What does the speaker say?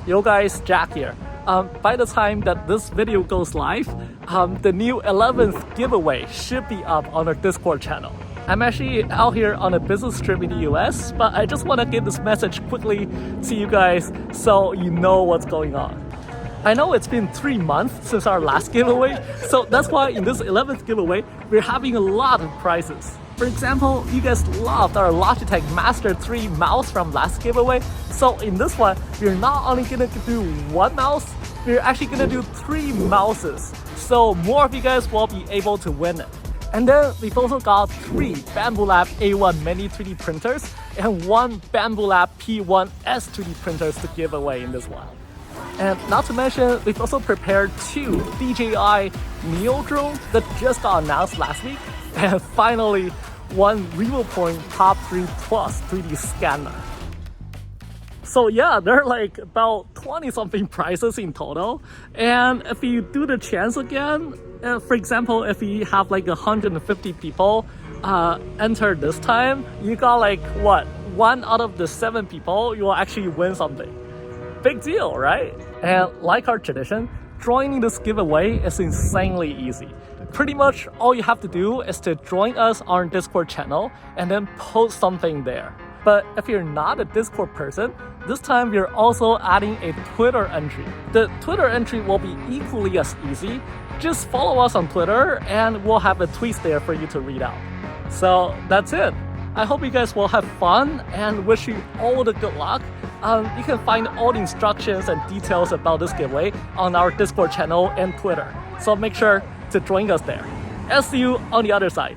Yo guys, Jack here. By the time that this video goes live, the new 11th giveaway should be up on our Discord channel. I'm actually out here on a business trip in the US, but I just want to get this message quickly to you guys so you know what's going on. I know it's been 3 months since our last giveaway, so that's why in this 11th giveaway, we're having a lot of prizes. For example, you guys loved our Logitech Master 3 mouse from last giveaway, so in this one, we're not only gonna do 1 mouse, we're actually gonna do 3 mouses, so more of you guys will be able to win it. And then we've also got 3 Bambulab A1 Mini 3D printers and 1 Bambulab P1S 3D printers to give away in this one. And not to mention, we've also prepared 2 DJI Neo Drone that just got announced last week, and finally 1 RevoPoint Top 3 Plus 3D scanner. So yeah, there are like about 20 something prizes in total, and if you do the chance again, for example, if you have like 150 people enter this time, you got like what, 1 out of the 7 people, you will actually win something. Big deal, right? And like our tradition, joining this giveaway is insanely easy. Pretty much all you have to do is to join us on our Discord channel and then post something there. But if you're not a Discord person, this time we're also adding a Twitter entry. The Twitter entry will be equally as easy. Just follow us on Twitter and we'll have a tweet there for you to read out. So that's it. I hope you guys will have fun and wish you all the good luck. You can find all the instructions and details about this giveaway on our Discord channel and Twitter. So make sure to join us there. I'll see you on the other side.